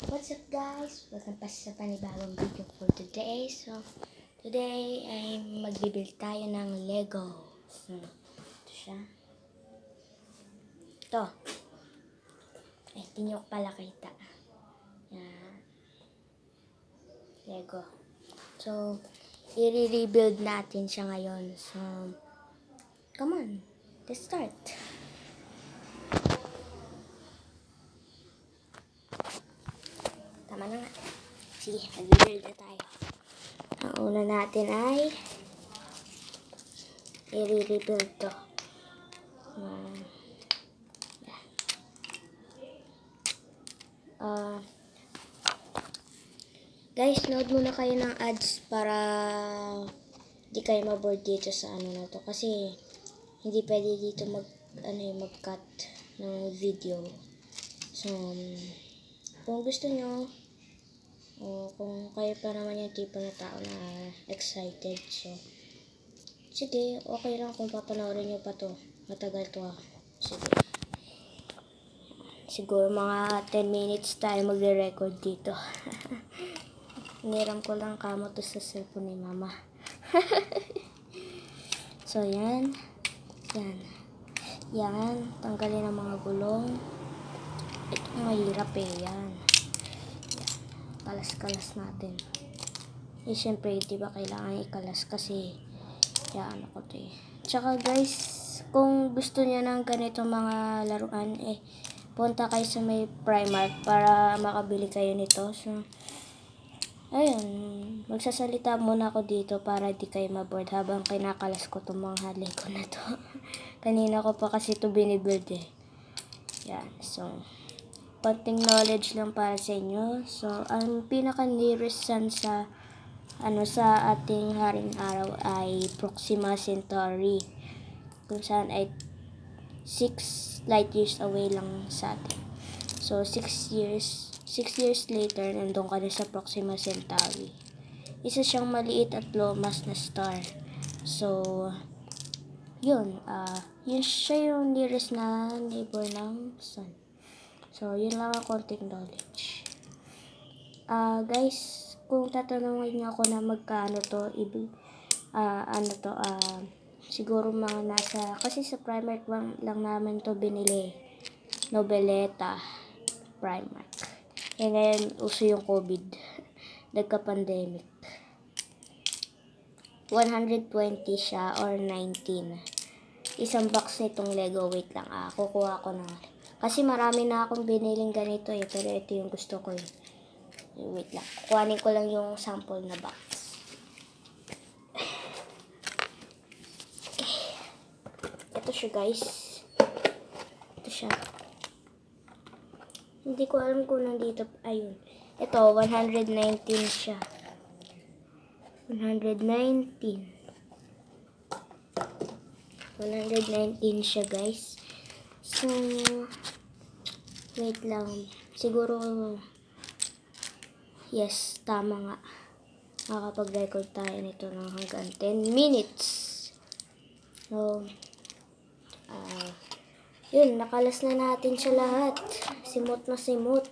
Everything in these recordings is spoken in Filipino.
What's up guys? Welcome pa sa panibagong video for today. So, today ay magbibuild tayo ng Lego. So, ito siya. Ito. Ay, hindi nyo pala kita. Yan. Lego. So, i-rebuild natin siya ngayon. So, come on. Let's start. Tama na nga. Sige, mag-build na tayo. Ang una natin ay i-rebuild to. Guys, load muna kayo ng ads para di kayo maboard dito sa ano na to. Kasi hindi pwede dito mag-cut ng video. So, kung gusto nyo, o kung kayo pa naman yung tipo na tao na excited, so sige, okay lang kung papanoorin nyo pa to. Matagal to Sige. Siguro mga 10 minutes tayo magre-record dito. Niram ko lang kamo to sa cellphone ni mama. So, yan. Yan. Tanggalin ang mga gulong. Ito mahirap yan. Kalas-kalas natin. Siyempre, diba kailangan ikalas kasi yan ako to Tsaka guys, kung gusto niya ng ganito mga laruan, punta kayo sa may Primark para makabili kayo nito. So, ayun, magsasalita muna ako dito para di kayo maboard habang kinakalas ko itong mga Lego na to. Kanina ko pa kasi ito binibuild Yan, so, konting knowledge lang para sa inyo. So, ang pinaka-nearest sun sa ating haring araw ay Proxima Centauri. Kung saan ay 6 light years away lang sa atin. So, 6 years later, nandun ka na sa Proxima Centauri. Isa siyang maliit at lomas na star. So, yun. Yun siya yung nearest na neighbor ng sun. So, yun lang ang konting knowledge. Guys, kung tatanungin niyo ako na magkano to, siguro mga nasa, kasi sa Primark lang namin to binili. Nobeleta, Primark. Ngayon, uso yung COVID. Nagka-pandemic. 120 siya or 19. Isang box nitong Lego. Wait lang, kukuha ko na. Kasi marami na akong biniling ganito pero ito yung gusto ko Wait lang. Kuhanin ko lang yung sample na box. Okay. Ito siya guys. Ito siya. Hindi ko alam kung nandito. Ayun. Ito, 119 siya. 119 siya guys. So, wait lang. Siguro, yes, tama nga. Makakapag-record tayo nito ng hanggang 10 minutes. So, yun, nakalas na natin siya lahat. Simot na simot.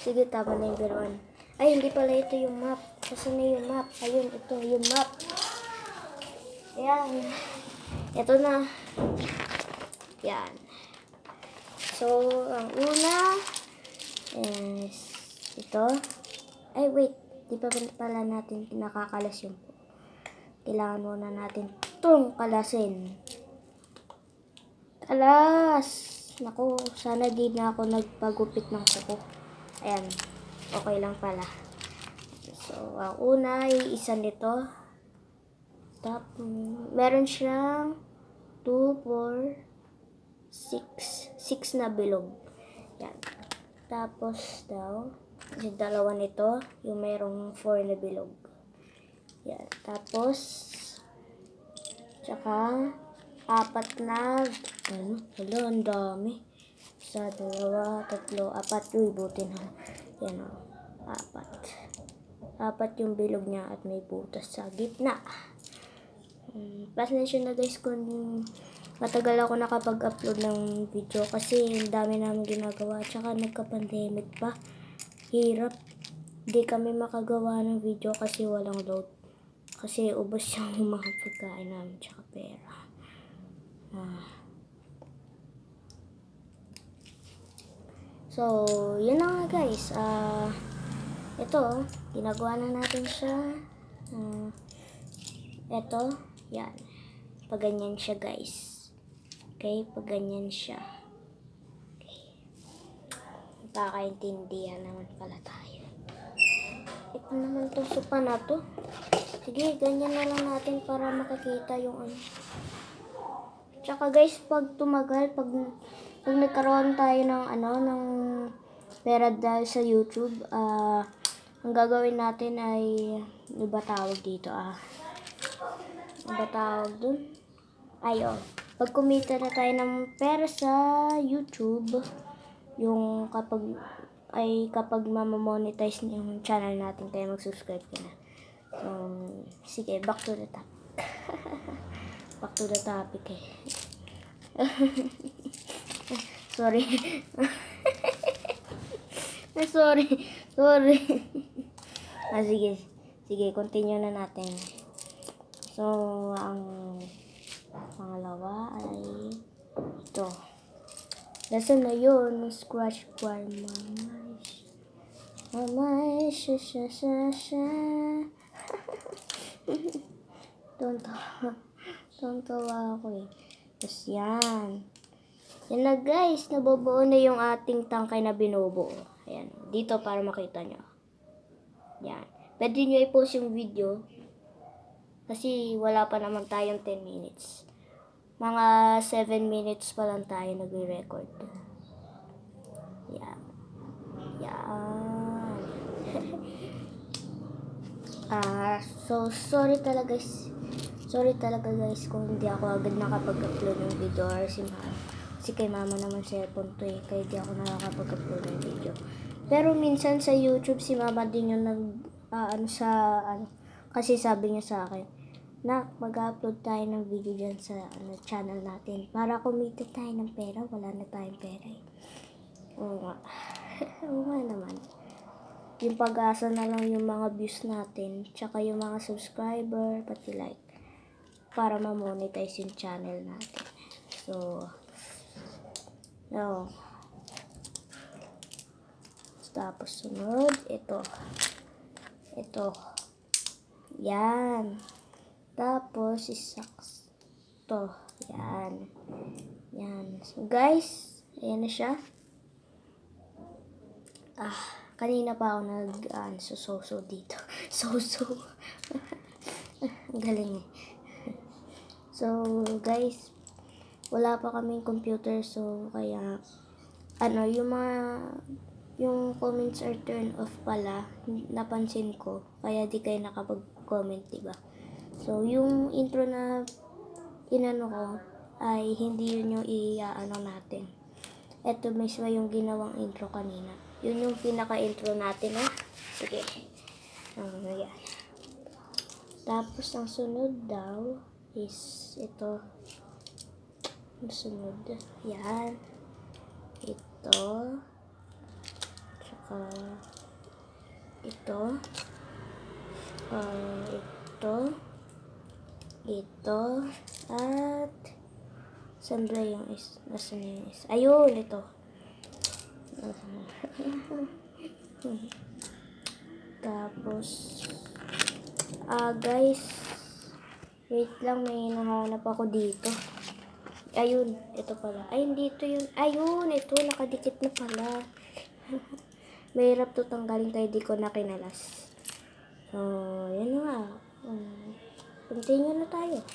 Sige, tama na yung biruan. Ay, hindi pala ito yung map. Kasi na yung map. Ayun, ito yung map. Ayan. Ito na. Yan. So, ang una is ito. Ay, wait. Di pa pala natin nakakalas yung kailangan muna natin itong kalasin. Alas! Naku, sana di na ako nagpagupit ng kuko. Ayan. Okay lang pala. So, ang una ay isa nito. Tapos, meron siyang 2, 4, 6 na bilog. Yan. Tapos yung dalawa nito, yung merong 4 na bilog. Yan. Tapos, tsaka, 4 na, ang dami. 1, 2, 3, 4. Uy, buti na. Yan 4 yung bilog niya at may butas sa gitna. Pasensya na guys kung matagal ako nakapag-upload ng video kasi ang dami namin ginagawa. Tsaka nagka-pandemic pa. Hirap. Hindi kami makagawa ng video kasi walang load. Kasi ubos yung mga pagkain namin tsaka pera. So, yun na nga guys. Ito, ginagawa na natin siya. Ito, yan. Pag ganyan siya guys. Okay, pag ganyan siya. Okay. Magkakaintindihan naman pala tayo. Ito naman itong sopa na to. Sige, ganyan na lang natin para makikita yung ano. Tsaka guys, pag tumagal, pag nagkaroon tayo ng ano, ng pera dahil sa YouTube, ang gagawin natin ay, ano ba tawag dito ano ba tawag dun? Ayun. Pag kumita na tayo ng pera sa YouTube, yung kapag mamamonetize na yung channel natin, kaya mag-subscribe ka na. So, sige, back to the topic. Back to the topic Sorry. Sorry. Sige, continue na natin. So, ang pangalawa ay ito. Lesson na yun, scratch choir, mamay, sha. Tontawa ako Tapos yan. Yan na guys, nabubuo na yung ating tangkay na binubuo. Ayan, dito para makita nyo. Yan. Pwede nyo i-post yung video. Kasi wala pa naman tayong 10 minutes. Mga 7 minutes pa lang tayo nagre-record. Yan. So sorry talaga guys kung hindi ako agad nakapag-upload ng video or kasi kay mama naman cellphone to kaya hindi ako nakakapag-upload ng video. Pero minsan sa YouTube si mama din yung kasi sabi niya sa akin, nak, mag-upload tayo ng video dyan sa channel natin para kumita tayo ng pera. Wala na tayong pera Oo nga. Oo nga naman. Yung pag-asa na lang yung mga views natin, tsaka yung mga subscriber, pati like, para ma-monetize yung channel natin. So, tapos sunod, ito. Yan. Tapos, isaks. Ito. Yan. So, guys, ayan na siya. Kanina pa ako nag-soso dito. Soso. Ang galing So, guys, wala pa kaming computer. So, kaya, yung comments are turn off pala. Napansin ko. Kaya di kayo nakapag-comment, diba? So, yung intro na inano ko, ay hindi yun yung natin. Ito mismo yung ginawang intro kanina. Yun yung pinaka-intro natin, Sige. Yan. Tapos, ang sunod daw is ito. Ang sunod. Yan. Ito. Tsaka ito. Ito. At saan ba yung nasan yung ayun, ito. Tapos guys, wait lang, may nahanap ako dito. Ayun, ito pala. Ay, hindi ito yun. Ayun, ito, nakadikit na pala. Mahirap to tanggalin kaya di ko na kinalas. So, yan nga. Continue na tayo.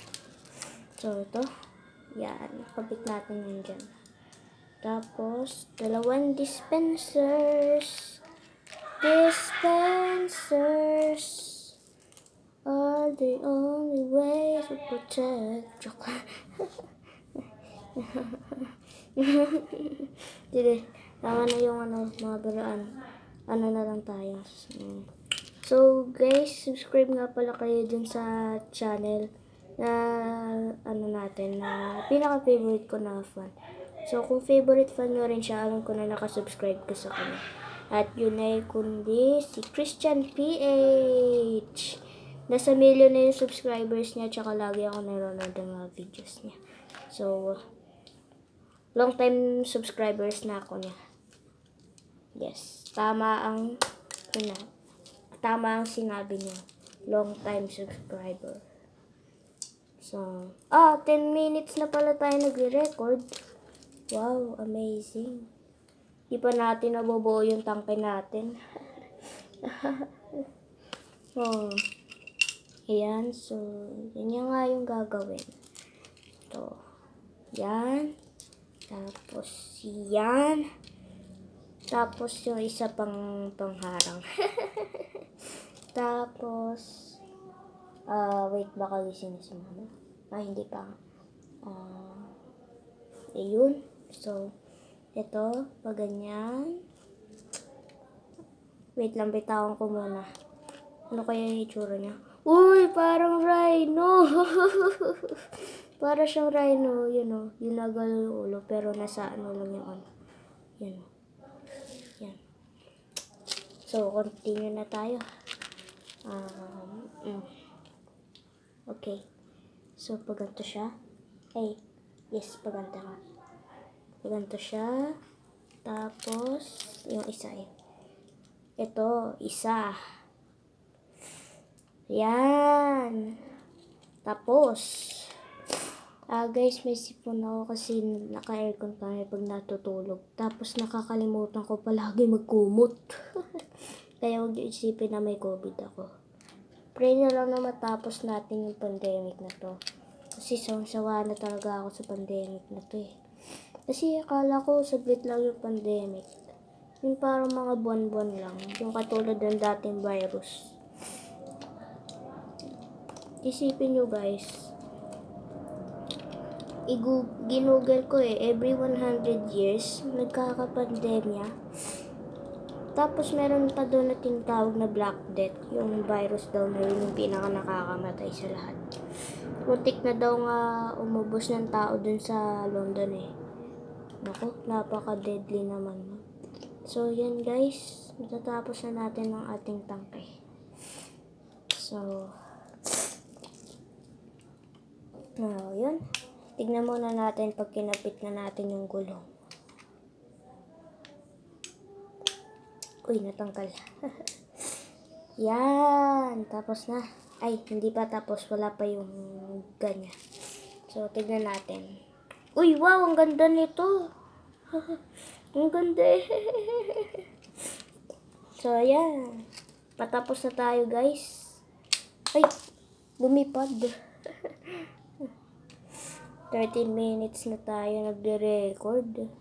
So, ito. Yan, kabit natin yun dyan. Tapos, 2 dispensers are the only way to protect. Hindi, tama na yung mga biraan. Na lang tayo. So, guys, subscribe nga pala kayo dun sa channel na ano natin, na pinaka-favorite ko na fan. So, kung favorite fan nyo rin siya, alam ko na nakasubscribe ko sa kanya. At yun ay kundi si Christian PH. Nasa million na yung subscribers niya, tsaka lagi ako nanonood ng mga videos niya. So, long time subscribers na ako niya. Yes, tama ang sinabi niya. Long time subscriber. So, 10 minutes na pala tayo nagre-record. Wow, amazing. Di pa natin nabubuo yung tangke natin. Oh. Ayan, so, yan nga yung gagawin. Ito. Yan. Tapos, yan. Tapos, yung isa pangharang. Tapos, wait, baka gising na si mama. Hindi pa. Ayun. So, ito, pag ganyan. Wait lang, bitawan ko muna. Ano kaya yung itsura niya? Uy, parang rhino. Para siyang rhino, yun o. Ginagalaw yung ulo, pero nasa ano lang yung ano. Yan o. Yan. So, continue na tayo. Okay. So, pag ganito siya. Yes, pag ganito nga. Pag ganito siya. Tapos, yung isa eh. Ito, isa. Yan. Tapos, guys, may sipon ako kasi naka-aircon kami pag natutulog. Tapos, nakakalimutan ko palagi magkumot. Kaya huwag niyo isipin na may COVID ako. Pray na lang na matapos natin yung pandemic na to. Kasi sawa na talaga ako sa pandemic na to eh. Kasi akala ko saglit lang yung pandemic. Yung parang mga buwan-buwan lang. Yung katulad ng dating virus. Isipin nyo guys. Ginugol ko eh. Every 100 years, nagkakapandemya. Tapos meron pa doon na tinatawag na Black Death. Yung virus daw na yun yung pinaka nakakamatay sa lahat. Muntik na daw nga umubos ng tao dun sa London eh. Naku, napaka-deadly naman. So, yan guys. Matatapos na natin ang ating tangke. So, yun. Tignan muna natin pag kinapit na natin yung gulong. Uy, natanggal. Yan. Tapos na. Ay, hindi pa tapos. Wala pa yung ganyan. So, tignan natin. Uy, wow. Ang ganda nito. Ang ganda eh. So, yan. Patapos na tayo, guys. Ay, lumipad. 13 minutes na tayo nagre-record.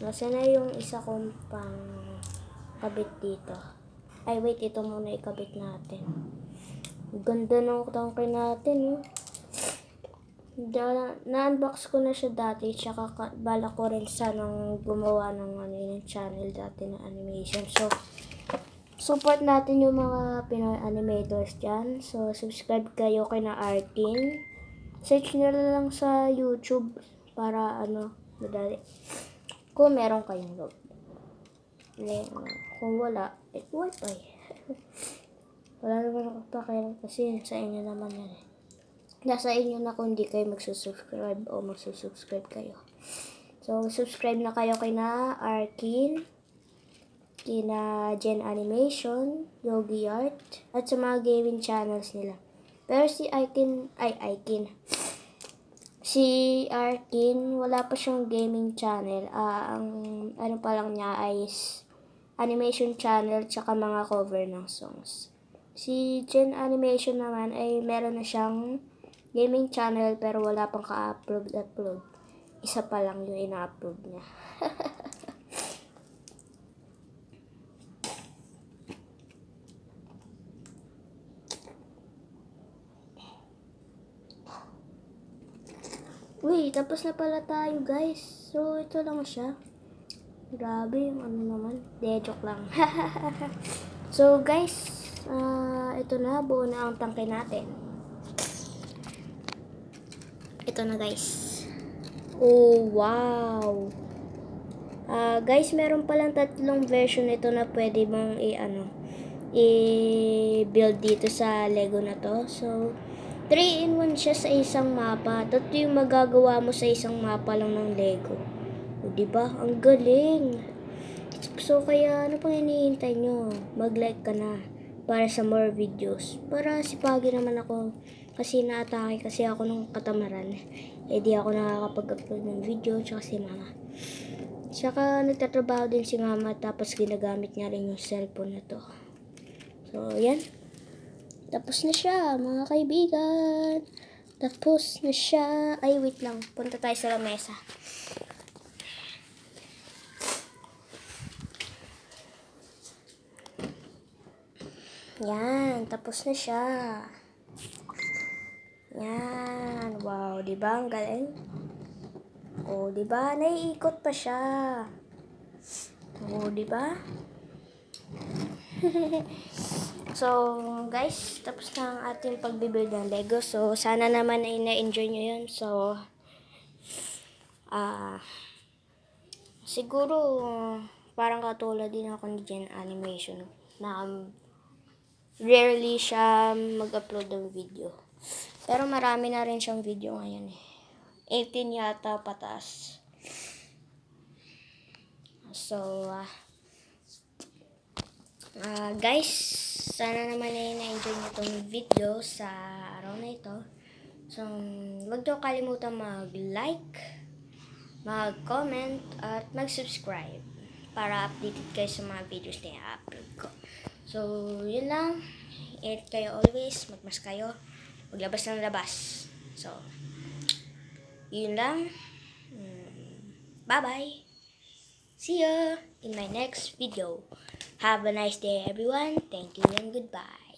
Nasa na yung isa kong pang kabit dito. Ay, wait. Ito muna ikabit natin. Ganda ng tangke natin. Na-unbox ko na siya dati. Tsaka bala ko rin sanang gumawa ng yung channel dati na animation. So, support natin yung mga Pinoy animators dyan. So, subscribe kayo kay na Arkin. Search nyo lang sa YouTube para madali. Kung meron kayong log. Kung wala, wifi. Wala naman ako pakialam kasi sa inyo naman yan eh. Nasa inyo na kung hindi kayo magsusubscribe o magsusubscribe kayo. So, subscribe na kayo kay na Arkin, kina Gen Animation, Yogi Art, at sa mga gaming channels nila. Pero si Arkin, wala pa siyang gaming channel. Ang ano pa lang niya ay animation channel tsaka mga cover ng songs. Si Gen Animation naman ay meron na siyang gaming channel pero wala pang ka-upload. Isa pa lang yung ina-upload niya. Uy, tapos na pala tayo guys. So, ito lang siya. Grabe yung naman. Joke lang. So, guys, ito na. Buo na ang tangke natin. Ito na guys. Oh, wow. Guys, meron palang tatlong version nito na pwede mong i-build dito sa Lego na to. So, 3-in-1 siya sa isang mapa. Tatlo yung magagawa mo sa isang mapa lang ng Lego. O, diba? Ang galing. So, kaya ano pang hinihintay nyo? Mag-like ka na para sa more videos. Para sipagi naman ako. Kasi naatake kasi ako ng katamaran. Di ako nakakapag-upload ng video. Tsaka si mama. Tsaka nagtatrabaho din si mama. Tapos ginagamit niya rin yung cellphone na to. So, yan. Tapos na siya, mga kaibigan. Tapos na siya. Ay, wait lang. Punta tayo sa lamesa. Yan, tapos na siya. Yan, wow, di ba ang galing? Oh, di ba? Naiikot pa siya. Oh, di ba? So, guys, tapos na ang ating pagbibuild ng Lego. So, sana naman ay na-enjoy nyo yun. So, siguro, parang katulad din ako ni Gen Animation na rarely siya mag-upload ng video. Pero marami na rin siyang video ngayon eh. 18 yata pataas. So, guys, sana naman ay na-enjoy nyo itong video sa araw na ito. So, huwag nyo kalimutan mag-like, mag-comment, at mag-subscribe para updated kayo sa mga videos na i-upload ko. So, yun lang. Ingat kayo always. Magmas kayo. Maglabas ng labas. So, yun lang. Bye-bye. See ya in my next video. Have a nice day, everyone. Thank you and goodbye.